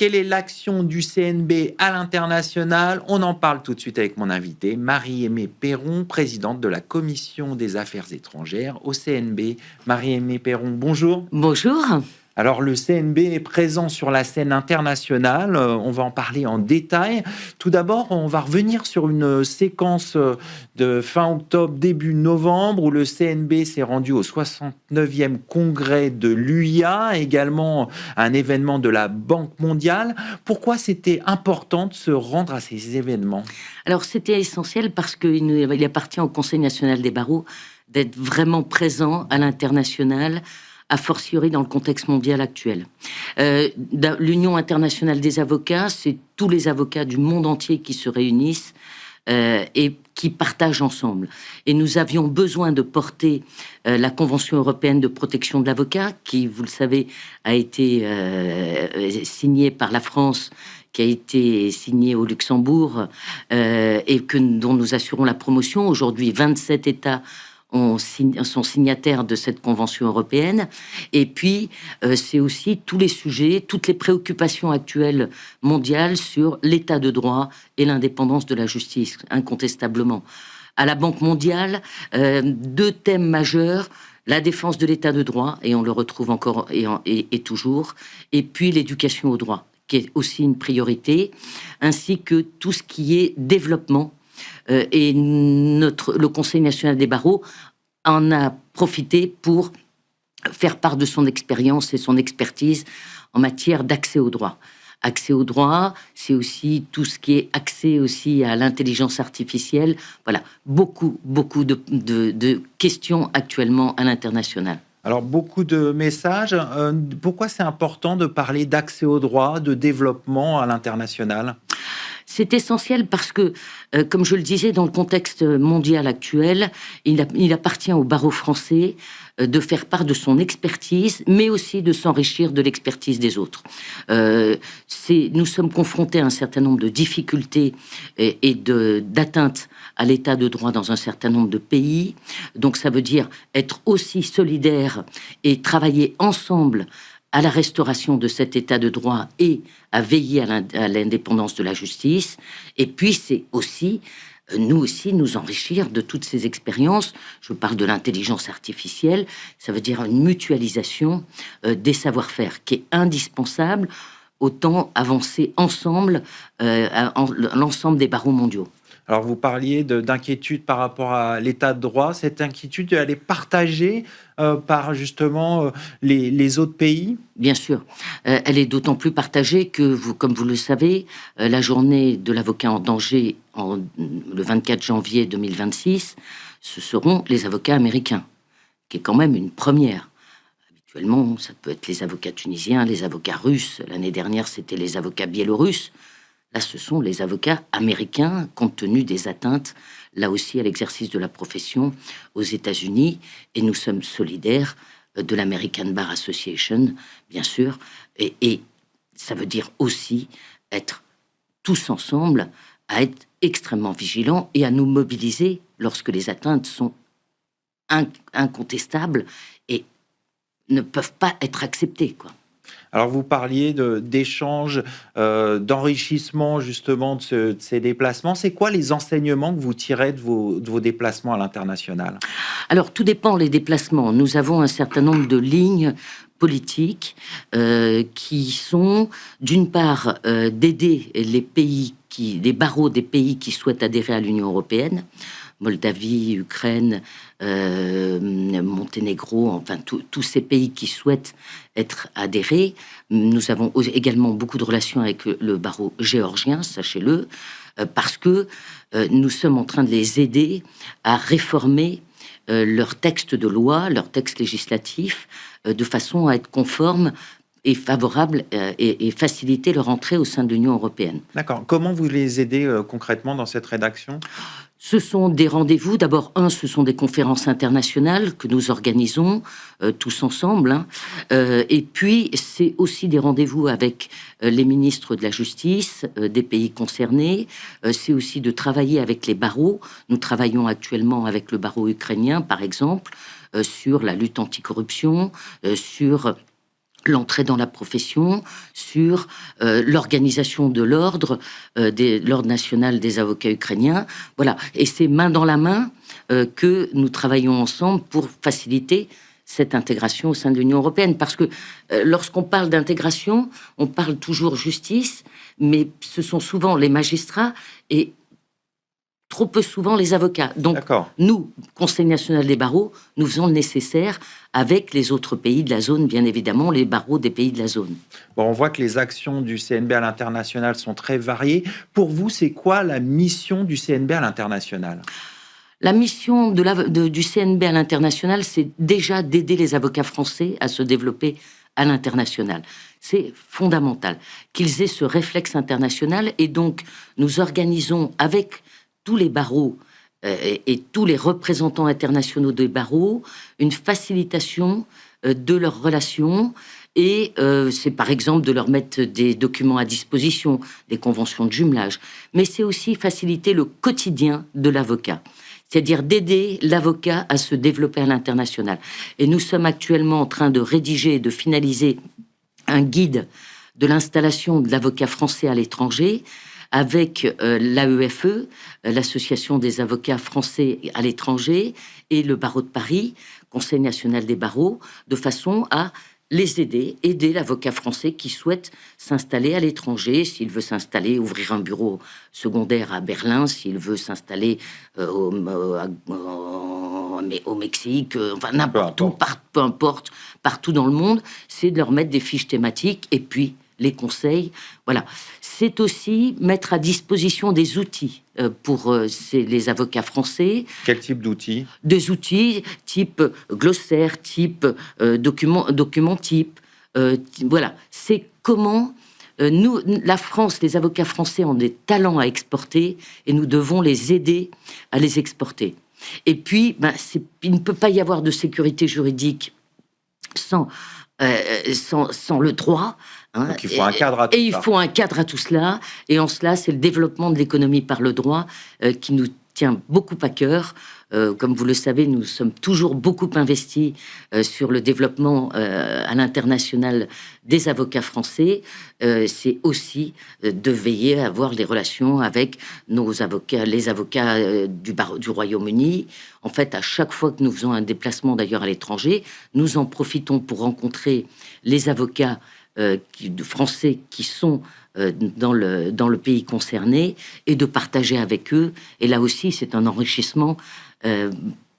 quelle est l'action du CNB à l'international? On en parle tout de suite avec mon invité, Marie-Aimée Peyron, présidente de la Commission des Affaires étrangères au CNB. Marie-Aimée Peyron, bonjour. Bonjour. Alors, le CNB est présent sur la scène internationale. On va en parler en détail. Tout d'abord, on va revenir sur une séquence de fin octobre, début novembre, où le CNB s'est rendu au 69e congrès de l'UIA, également un événement de la Banque mondiale. Pourquoi c'était important de se rendre à ces événements? Alors, c'était essentiel parce qu'il appartient au Conseil national des barreaux d'être vraiment présent à l'international, a fortiori dans le contexte mondial actuel. L'Union internationale des avocats, c'est tous les avocats du monde entier qui se réunissent et qui partagent ensemble. Et nous avions besoin de porter la Convention européenne de protection de l'avocat, qui, vous le savez, a été signée par la France, qui a été signée au Luxembourg dont nous assurons la promotion. Aujourd'hui, 27 États sont signataires de cette Convention européenne. Et puis, c'est aussi tous les sujets, toutes les préoccupations actuelles mondiales sur l'état de droit et l'indépendance de la justice, incontestablement. À la Banque mondiale, deux thèmes majeurs: la défense de l'état de droit, et on le retrouve encore et toujours, et puis l'éducation au droit, qui est aussi une priorité, ainsi que tout ce qui est développement. Et le Conseil national des barreaux en a profité pour faire part de son expérience et son expertise en matière d'accès au droit. Accès au droit, c'est aussi tout ce qui est accès aussi à l'intelligence artificielle. Voilà, beaucoup de questions actuellement à l'international. Alors, beaucoup de messages. Pourquoi c'est important de parler d'accès au droit, de développement à l'international? C'est essentiel parce que, comme je le disais, dans le contexte mondial actuel, il appartient au barreau français de faire part de son expertise, mais aussi de s'enrichir de l'expertise des autres. Nous sommes confrontés à un certain nombre de difficultés et d'atteintes à l'état de droit dans un certain nombre de pays. Donc ça veut dire être aussi solidaire et travailler ensemble à la restauration de cet état de droit et à veiller à l'indépendance de la justice. Et puis, c'est aussi, nous enrichir de toutes ces expériences. Je parle de l'intelligence artificielle. Ça veut dire une mutualisation des savoir-faire qui est indispensable. Autant avancer ensemble, l'ensemble des barreaux mondiaux. Alors, vous parliez d'inquiétude par rapport à l'état de droit. Cette inquiétude, elle est partagée par justement les autres pays? Bien sûr. Elle est d'autant plus partagée que, comme vous le savez, la journée de l'avocat en danger, le 24 janvier 2026, ce seront les avocats américains, qui est quand même une première. Habituellement, ça peut être les avocats tunisiens, les avocats russes. L'année dernière, c'était les avocats biélorusses. Là, ce sont les avocats américains, compte tenu des atteintes, là aussi, à l'exercice de la profession aux États-Unis. Et nous sommes solidaires de l'American Bar Association, bien sûr. Et ça veut dire aussi être tous ensemble, à être extrêmement vigilants et à nous mobiliser lorsque les atteintes sont incontestables et ne peuvent pas être acceptées, quoi. Alors, vous parliez d'échanges, d'enrichissement justement de ces déplacements. C'est quoi les enseignements que vous tirez de vos déplacements à l'international? Alors, tout dépend les déplacements. Nous avons un certain nombre de lignes politiques qui sont, d'une part, d'aider les barreaux des pays qui souhaitent adhérer à l'Union européenne, Moldavie, Ukraine, Monténégro, enfin tous ces pays qui souhaitent être adhérés. Nous avons également beaucoup de relations avec le barreau géorgien, sachez-le, parce que nous sommes en train de les aider à réformer leurs textes de loi, leurs textes législatifs, de façon à être conformes et favorable et faciliter leur entrée au sein de l'Union européenne. D'accord. Comment vous les aidez concrètement dans cette rédaction? Ce sont des rendez-vous. D'abord, ce sont des conférences internationales que nous organisons tous ensemble. Et puis, c'est aussi des rendez-vous avec les ministres de la Justice des pays concernés. C'est aussi de travailler avec les barreaux. Nous travaillons actuellement avec le barreau ukrainien, par exemple, sur la lutte anticorruption, sur l'entrée dans la profession, sur l'organisation de l'ordre national des avocats ukrainiens. Voilà. Et c'est main dans la main que nous travaillons ensemble pour faciliter cette intégration au sein de l'Union européenne. Parce que lorsqu'on parle d'intégration, on parle toujours justice, mais ce sont souvent les magistrats et trop peu souvent les avocats. Donc, nous, Conseil national des barreaux, nous faisons le nécessaire avec les autres pays de la zone, bien évidemment, les barreaux des pays de la zone. Bon, on voit que les actions du CNB à l'international sont très variées. Pour vous, c'est quoi la mission du CNB à l'international ? La mission du CNB à l'international, c'est déjà d'aider les avocats français à se développer à l'international. C'est fondamental qu'ils aient ce réflexe international, et donc nous organisons avec tous les barreaux et tous les représentants internationaux des barreaux une facilitation de leurs relations, et c'est par exemple de leur mettre des documents à disposition, des conventions de jumelage, mais c'est aussi faciliter le quotidien de l'avocat, c'est-à-dire d'aider l'avocat à se développer à l'international. Et nous sommes actuellement en train de rédiger et de finaliser un guide de l'installation de l'avocat français à l'étranger, avec l'AEFE, l'Association des avocats français à l'étranger, et le barreau de Paris, Conseil national des barreaux, de façon à les aider l'avocat français qui souhaite s'installer à l'étranger, s'il veut s'installer, ouvrir un bureau secondaire à Berlin, s'il veut s'installer au Mexique, enfin n'importe où, peu importe, partout dans le monde, c'est de leur mettre des fiches thématiques et puis les conseils. Voilà. C'est aussi mettre à disposition des outils pour les avocats français. Quel type d'outils ? Des outils type glossaire, type document type. Voilà. C'est comment nous, la France, les avocats français ont des talents à exporter et nous devons les aider à les exporter. Et puis, il ne peut pas y avoir de sécurité juridique sans le droit. Donc il faut un cadre à tout ça. Et il faut un cadre à tout cela. Et en cela, c'est le développement de l'économie par le droit qui nous tient beaucoup à cœur. Comme vous le savez, nous sommes toujours beaucoup investis sur le développement à l'international des avocats français. C'est aussi de veiller à avoir des relations avec nos avocats, les avocats du Royaume-Uni. En fait, à chaque fois que nous faisons un déplacement d'ailleurs à l'étranger, nous en profitons pour rencontrer les avocats français qui sont dans le pays concerné et de partager avec eux. Et là aussi, c'est un enrichissement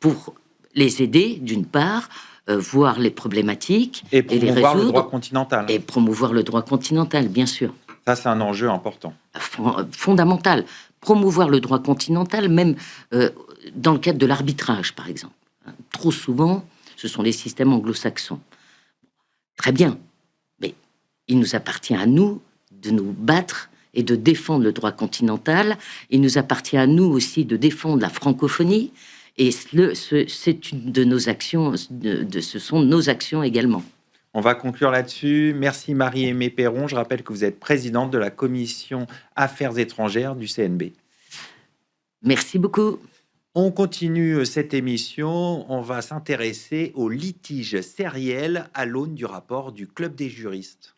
pour les aider, d'une part, voir les problématiques et les résoudre. Le droit continental. Et promouvoir le droit continental, bien sûr. Ça, c'est un enjeu important. Fondamental. Promouvoir le droit continental, même dans le cadre de l'arbitrage, par exemple. Trop souvent, ce sont les systèmes anglo-saxons. Très bien. Il nous appartient à nous de nous battre et de défendre le droit continental. Il nous appartient à nous aussi de défendre la francophonie. Et c'est une de nos actions, ce sont nos actions également. On va conclure là-dessus. Merci Marie-Aimée Perron. Je rappelle que vous êtes présidente de la commission Affaires étrangères du CNB. Merci beaucoup. On continue cette émission. On va s'intéresser aux litiges sériels à l'aune du rapport du Club des juristes.